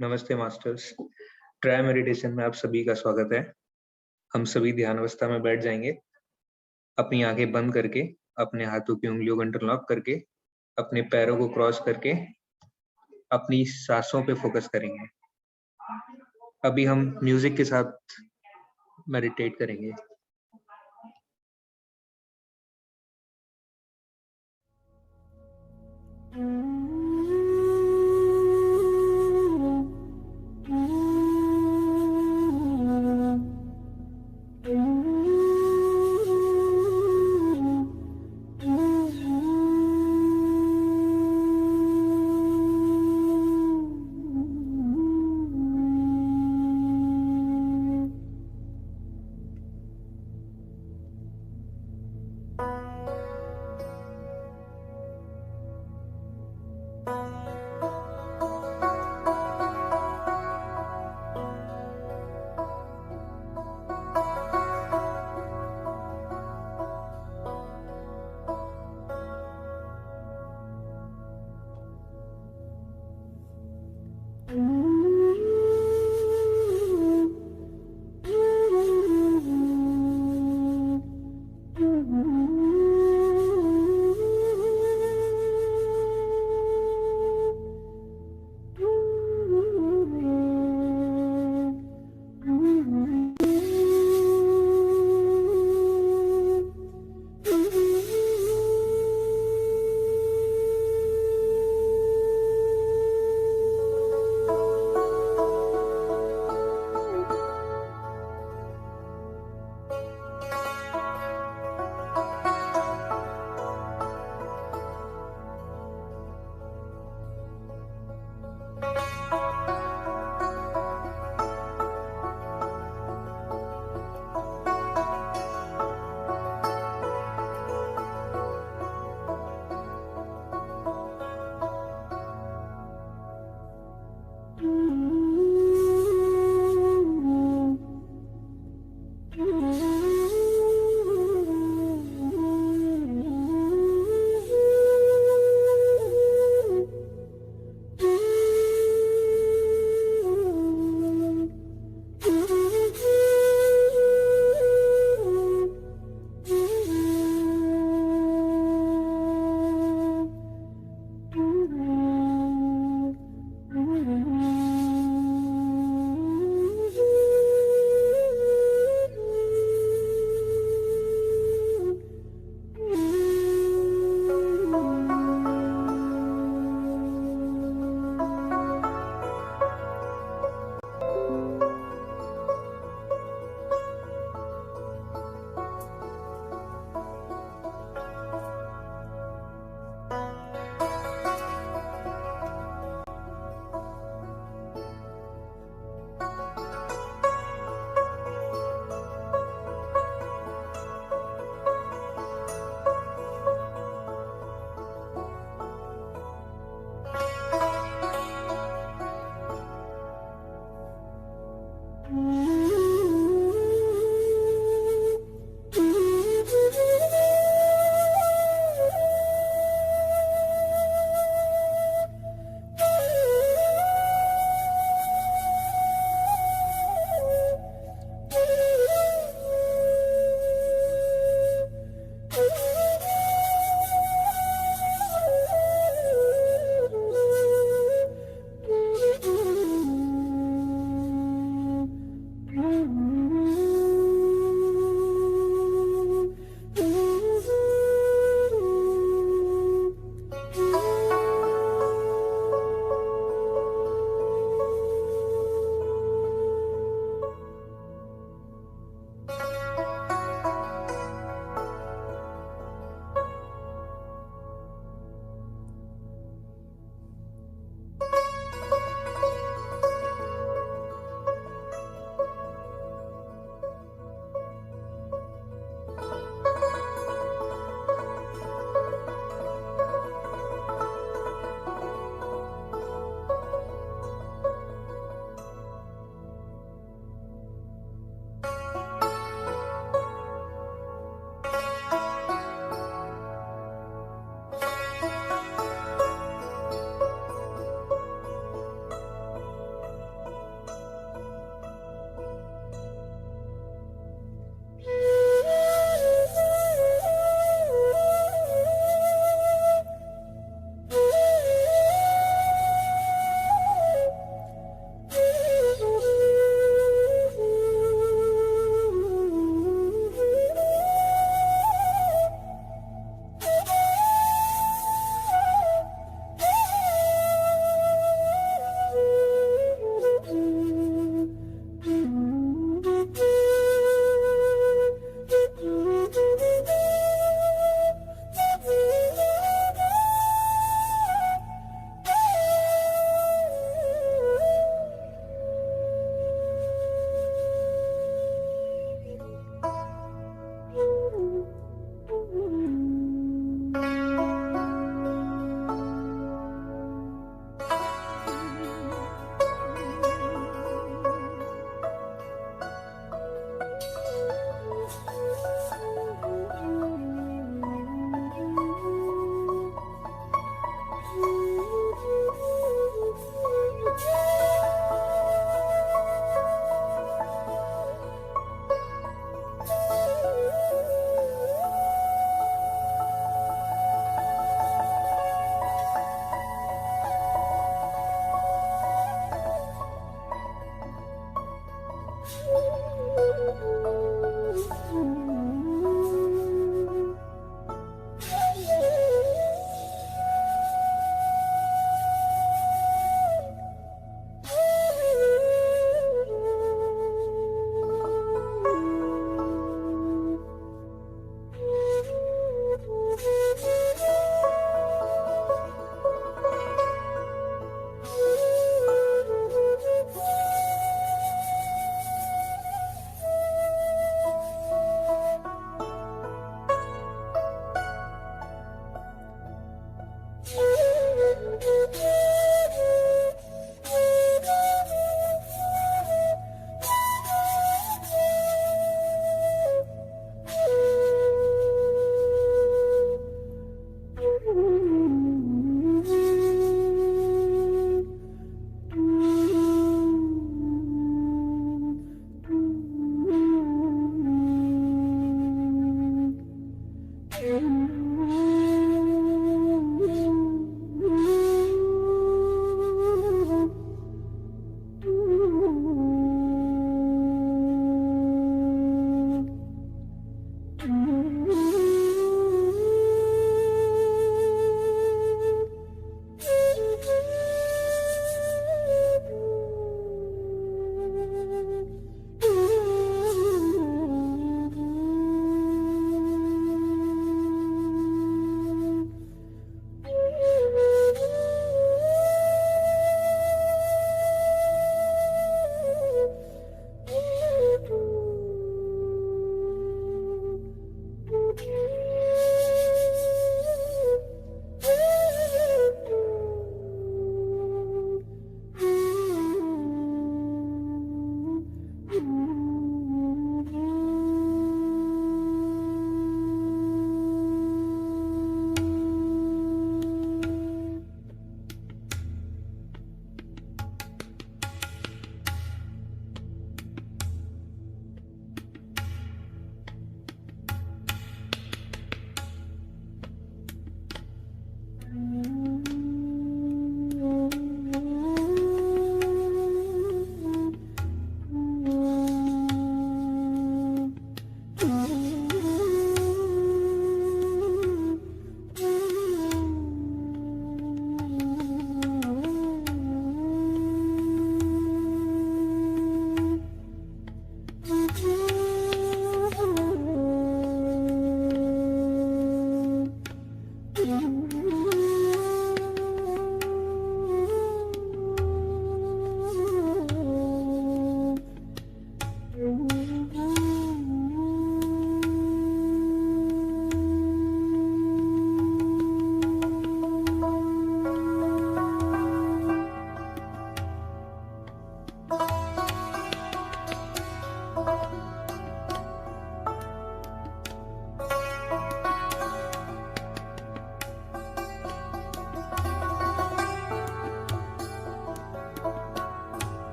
नमस्ते masters. Try meditation में आप सभी का स्वागत है। हम सभी ध्यान अवस्था में बैठ जाएंगे। अपनी आंखें बंद करके, अपने हाथों की उंगलियों को इंटरलॉक करके, अपने पैरों को क्रॉस करके, अपनी सांसों पे फोकस करेंगे। अभी हम म्यूजिक के साथ मेडिटेट करेंगे।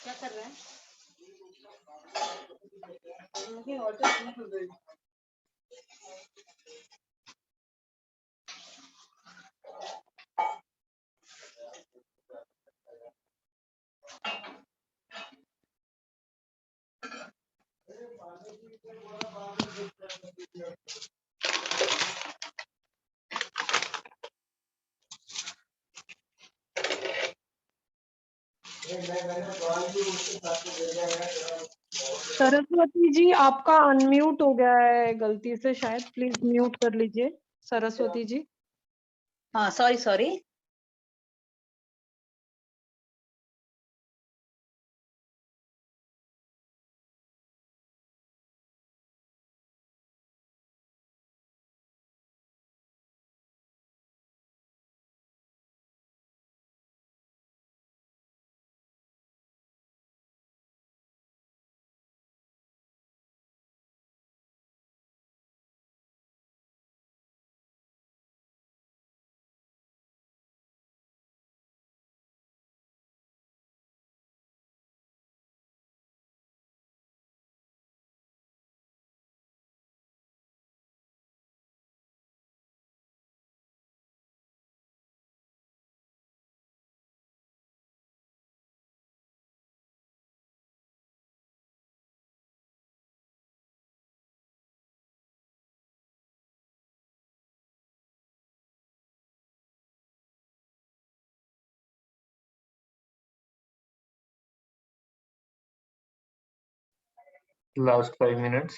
क्या कर रहे हैं? मुझे और तो नहीं खुल रही। सरस्वती जी आपका अनम्यूट हो गया है गलती से, शायद प्लीज म्यूट कर लीजिए सरस्वती जी। हाँ sorry sorry. Last 5 minutes.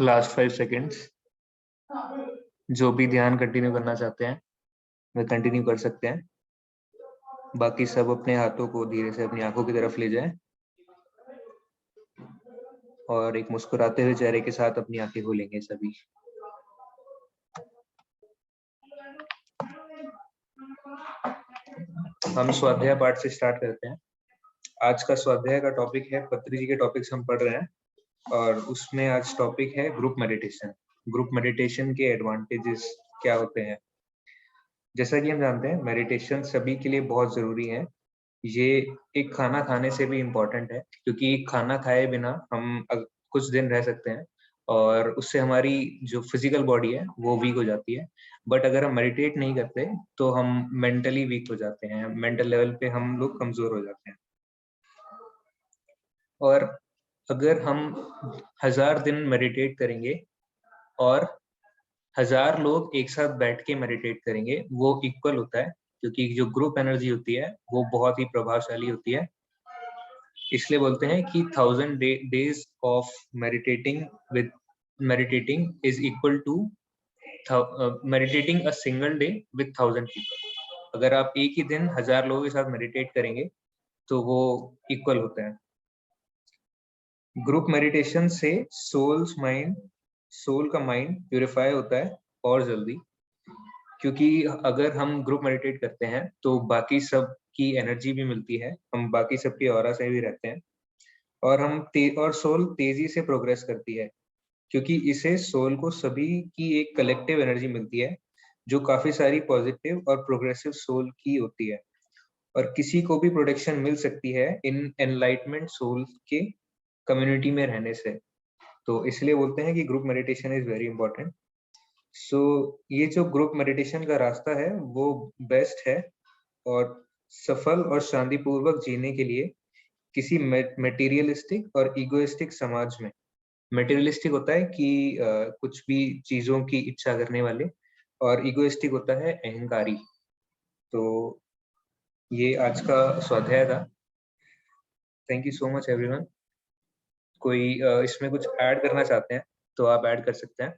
Last 5 seconds. जो भी ध्यान कंटिन्यू करना चाहते हैं वे कंटिन्यू कर सकते हैं। बाकी सब अपने हाथों को धीरे से अपनी आंखों की तरफ ले जाएं और एक मुस्कुराते हुए चेहरे के साथ अपनी आंखें खोलेंगे सभी। हम स्वाध्याय पाठ से स्टार्ट करते हैं। आज का स्वाध्याय का टॉपिक है, पत्री जी के टॉपिक्स हम पढ़ रहे हैं और उसमें आज टॉपिक है ग्रुप मेडिटेशन। ग्रुप मेडिटेशन के एडवांटेजेस क्या होते हैं। जैसा कि हम जानते हैं मेडिटेशन सभी के लिए बहुत जरूरी है। ये एक खाना खाने से भी इम्पोर्टेंट है, क्योंकि खाना खाए बिना हम कुछ दिन रह सकते हैं और उससे हमारी जो फिजिकल बॉडी है वो वीक हो जाती है। बट अगर हम मेडिटेट नहीं करते तो हम मेंटली वीक हो जाते हैं, मेंटल लेवल पे हम लोग कमजोर हो जाते हैं। और अगर हम 1000 दिन मेडिटेट करेंगे और 1000 लोग एक साथ बैठ के मेडिटेट करेंगे, वो इक्वल होता है, क्योंकि जो ग्रुप एनर्जी होती है वो बहुत ही प्रभावशाली होती है। इसलिए बोलते हैं कि 1000 days of meditating is equal to meditating a single day with 1000 people। अगर आप एक ही दिन 1000 लोगों के साथ मेडिटेट करेंगे तो वो इक्वल होता है। ग्रुप मेडिटेशन से सोल का माइंड प्यूरिफाई होता है और जल्दी, क्योंकि अगर हम ग्रुप मेडिटेट करते हैं तो बाकी सब की एनर्जी भी मिलती है, हम बाकी सबकी ऑरा से भी रहते हैं और और सोल तेजी से प्रोग्रेस करती है, क्योंकि इसे सोल को सभी की एक कलेक्टिव एनर्जी मिलती है जो काफी सारी पॉजिटिव और प्रोग्रेसिव सोल की होती है। और किसी को भी प्रोटेक्शन मिल सकती है इन एनलाइटमेंट सोल के कम्युनिटी में रहने से। तो इसलिए बोलते हैं कि group meditation is very important. So ये जो ग्रुप मेडिटेशन का रास्ता है वो बेस्ट है और सफल और शांतिपूर्वक जीने के लिए किसी मटेरियलिस्टिक और इगोइस्टिक समाज में। मटेरियलिस्टिक होता है कि कुछ भी चीजों की इच्छा करने वाले, और इगोइस्टिक होता है अहंकारी। तो ये आज का स्वाध्याय था। Thank you so much everyone. कोई इसमें कुछ ऐड करना चाहते हैं तो आप ऐड कर सकते हैं,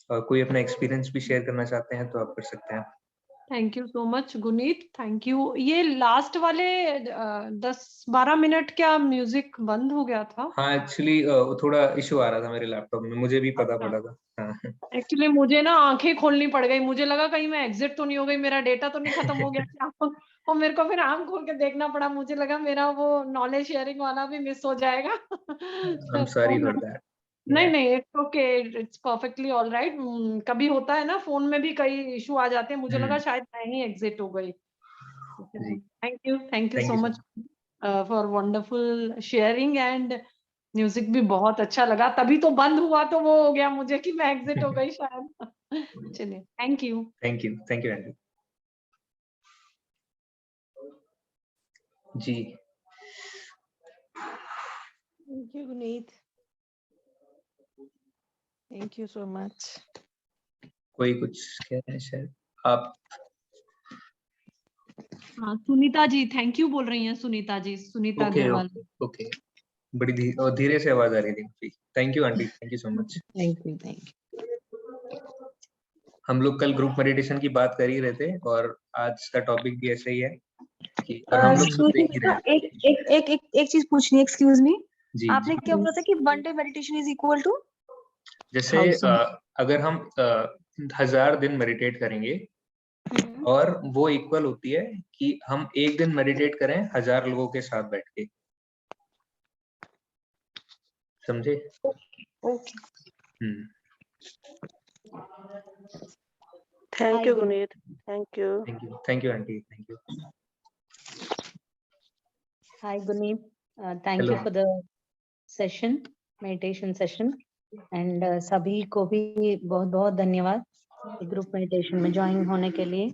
और कोई अपना एक्सपीरियंस भी शेयर करना चाहते हैं तो आप कर सकते हैं। Thank you so much Guneet, thank you. ये लास्ट वाले 10-12 मिनट क्या म्यूजिक बंद हो गया था? हाँ एक्चुअली थोड़ा इशू आ रहा था मेरे लैपटॉप में, मुझे भी पता पड़ा था। हाँ। एक्चुअली मुझे ना आंखें खोलनी पड़ गई, मुझे लगा कहीं मैं एग्जिट तो नहीं हो गई, मेरा डेटा तो नहीं खत्म हो गया क्या। और मेरे को फिर आंख खोल के देखना पड़ा, मुझे लगा मेरा वो नॉलेज शेयरिंग वाला भी मिस हो जाएगा। I'm sorry for that. नहीं Yeah. नहीं, it's okay, it's perfectly all right. कभी होता है ना, फोन में भी कई इशू आ जाते हैं, मुझे लगा शायद मैं ही एग्जिट हो गई। जी। Thank you Thank so you so much for wonderful sharing and music भी बहुत अच्छा लगा। तभी तो बंद हुआ तो वो हो गया मुझे कि मैं एग्जिट हो गई शायद। चलिए, thank you. Thank you Andy ji. Thank you, Guneet. Thank you so much. कोई कुछ कह रहे हैं शायद आप? हाँ, सुनीता जी थैंक यू बोल रही हैं। सुनीता जी, सुनीता ओके अग्रवाल। ओके, बड़ी धीरे से आवाज आ रही थी। Thank you aunty, thank you so much. Thank you. हम लोग कल ग्रुप मेडिटेशन की बात कर ही रहे थे और आज का टॉपिक भी ऐसा ही है कि, और हम लोग सब देख ही रहे हैं। एक चीज पूछनी है, एक्सक्यूज मी, जी आपने क्या बोला था कि 1 day meditation is equal to? जैसे अगर हम 1000 दिन मेडिटेट करेंगे और वो इक्वल होती है कि हम एक दिन मेडिटेट करें 1000 लोगों के साथ बैठ के। समझे? Okay. Thank you, Guneet. Thank you. Thank you aunty, thank you. Hi, Guneet. Thank Hello. you for the session, meditation session. And सभी को भी बहुत बहुत धन्यवाद ग्रुप मेडिटेशन में ज्वाइन होने के लिए।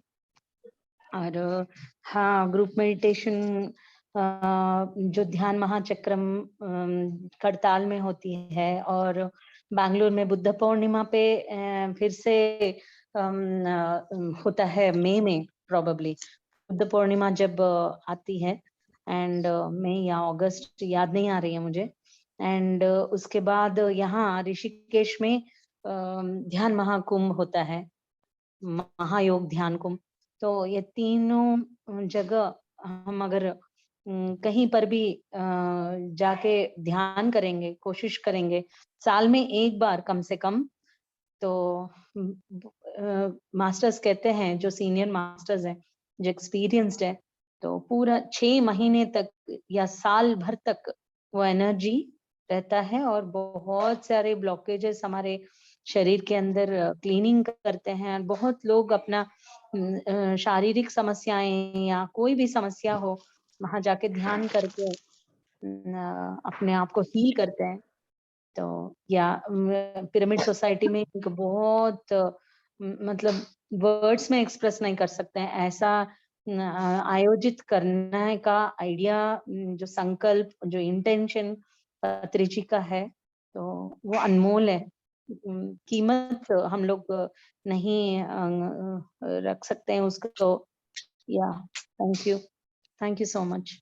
और हाँ, ग्रुप मेडिटेशन जो ध्यान महाचक्रम करताल में होती है और बैंगलोर में बुद्ध पूर्णिमा पे फिर से होता है मई में, प्रोबेबली बुद्ध पूर्णिमा जब आती है एंड मई या अगस्त, याद नहीं आ रही है मुझे। एंड उसके बाद यहाँ ऋषिकेश में ध्यान महाकुंभ होता है, महायोग ध्यान कुंभ। तो ये तीनों जगह हम अगर कहीं पर भी जाके ध्यान करेंगे, कोशिश करेंगे साल में एक बार कम से कम, तो मास्टर्स कहते हैं, जो सीनियर मास्टर्स हैं, जो एक्सपीरियंस्ड है, तो पूरा 6 महीने तक या साल भर तक वो एनर्जी रहता है और बहुत सारे ब्लॉकेजेस हमारे शरीर के अंदर क्लीनिंग करते हैं। बहुत लोग अपना शारीरिक समस्याएं या कोई भी समस्या हो, वहां जाके ध्यान करके अपने आप को हील करते हैं। तो या पिरामिड सोसाइटी में एक बहुत मतलब वर्ड्स में एक्सप्रेस नहीं कर सकते हैं, ऐसा आयोजित करने का आइडिया, जो संकल्प, जो इंटेंशन पत्रिजी का है, तो वो अनमोल है। कीमत हम लोग नहीं रख सकते हैं उसको। तो या thank you so much.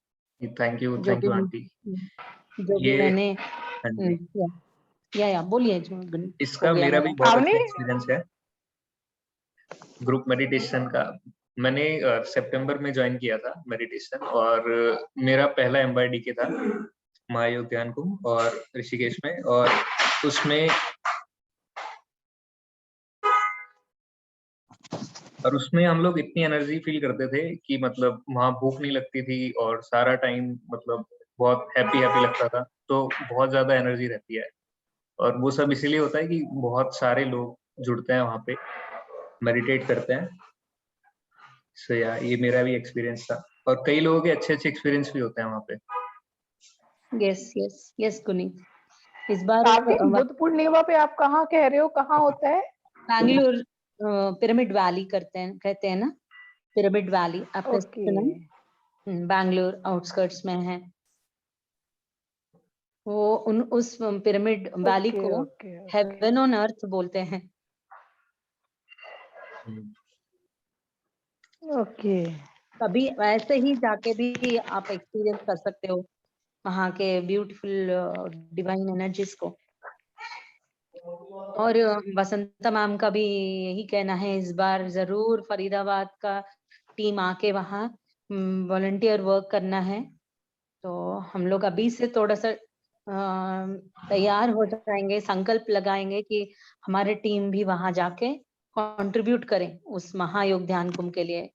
Thank you जो भी आंटी। जो भी ये मैंने हाँ जी, या बोलिए, जो इसका हो गया मेरा भी मेरा। बहुत अच्छा एक्सपीरियंस है ग्रुप मेडिटेशन का। मैंने सितंबर में ज्वाइन किया था मेडिटेशन, और मेरा पहला MYDK था महायोग ध्यान कुंभ और ऋषिकेश में। और उसमें हम लोग इतनी एनर्जी फील करते थे कि मतलब वहां भूख नहीं लगती थी, और सारा टाइम मतलब बहुत हैप्पी लगता था। तो बहुत ज्यादा एनर्जी रहती है, और वो सब इसीलिए होता है कि बहुत सारे लोग जुड़ते हैं वहां पे, मेडिटेट करते हैं। सो या ये मेरा भी एक्सपीरियंस था, और कई लोगों के अच्छे एक्सपीरियंस भी होते हैं वहां पे। यस गुनीत, इस बार आपकी बुद्ध पूर्णिमा पे आप कहाँ कह रहे हो, कहाँ होता है? बैंगलोर पिरामिड वैली कहते हैं ना, पिरामिड वैली आपने ओके सुना? बैंगलोर आउटस्कर्ट्स में है वो। उस पिरामिड वैली ओके को ओके हेवन ऑन अर्थ बोलते हैं। ओके। कभी वैसे ही जाके भी आप एक्सपीरियंस कर सकते हो वहाँ के ब्यूटीफुल डिवाइन एनर्जीज को। और वसंता मैम का भी यही कहना है, इस बार जरूर फरीदाबाद का टीम आके वहाँ वॉलंटियर वर्क करना है। तो हम लोग अभी से थोड़ा सा तैयार हो जाएंगे, संकल्प लगाएंगे कि हमारे टीम भी वहां जाके कंट्रीब्यूट करें उस महायोग ध्यान कुंभ के लिए।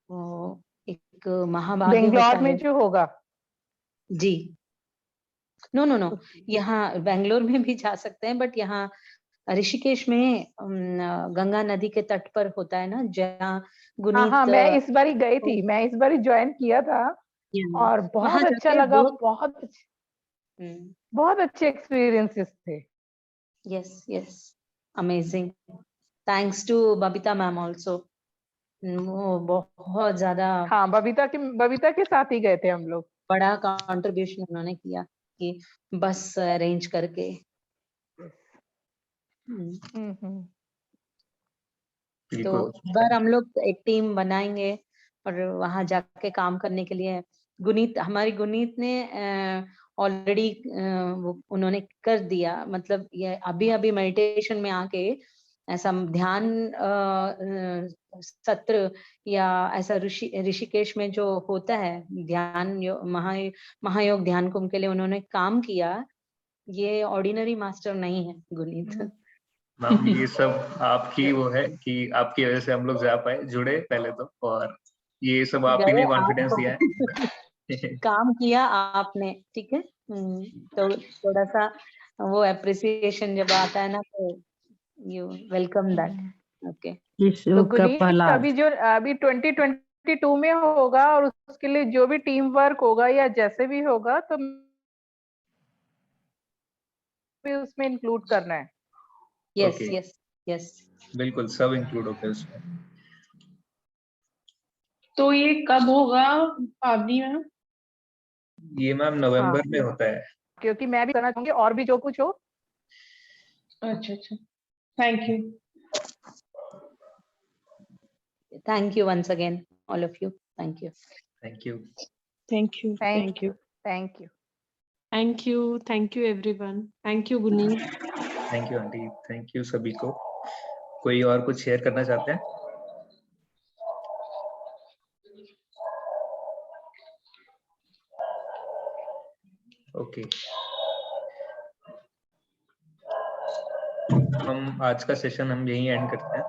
वो एक महाभाग्य होता बेंगलोर में है जो होगा? जी। नो, यहाँ बेंगलोर में भी जा सकते हैं, बट यहाँ ऋषिकेश में गंगा नदी के तट पर होता है ना, जहाँ हाँ गुनीत मैं इस बारी गई थी, मैं इस बारी ज्वाइन किया था और वहां बहुत अच्छा जाके लगा, वर्क। बहुत अच्छे एक्सपीरियंसेस थे। Yes amazing. Thanks to Babita ma'am also, वो बहुत ज्यादा हाँ बबीता के साथ ही गए थे हम लोग। बड़ा कंट्रीब्यूशन उन्होंने किया कि बस अरेंज करके। तो इस बार हम लोग एक टीम बनाएंगे और वहां जाके काम करने के लिए। हमारी गुनीत ने ऑलरेडी उन्होंने कर दिया, मतलब ये अभी मेडिटेशन में आके ऐसा ध्यान सत्र या ऐसा ऋषिकेश में जो होता है ध्यान महायोग ध्यान कुंभ के लिए उन्होंने काम किया। ये ऑर्डिनरी मास्टर नहीं है गुनीत। मैम ये सब आपकी वो है कि आपकी वजह से हम लोग जा पाए, जुड़े पहले तो, और ये सब आप ही ने कॉन्फिडेंस दिया है। काम किया आपने, ठीक है। तो थोड़ा सा वो अप्रिसिएशन जब आता है ना, तो यू वेलकम दैट। ओके, तो गुनीत अभी 2022 में होगा, और उसके लिए जो भी टीम वर्क होगा या जैसे भी होगा तो भी उसमें इंक्लूड करना है। यस बिल्कुल, सब इंक्लूड होते हैं उसमें। तो ये कब होगा पावनी मैम? ये मैम नवंबर में होता है। क्योंकि मैं भी करना चाहूंगी, और भी जो कुछ हो। अच्छा, thank you once again all of you, thank you. Thank you. Thank you. Thank you. Thank you. Thank you everyone. Thank you Guneet. Thank you aunty, thank you सभी को। कोई और कुछ शेयर करना चाहते हैं? ओके, हम आज का सेशन हम यहीं एंड करते हैं।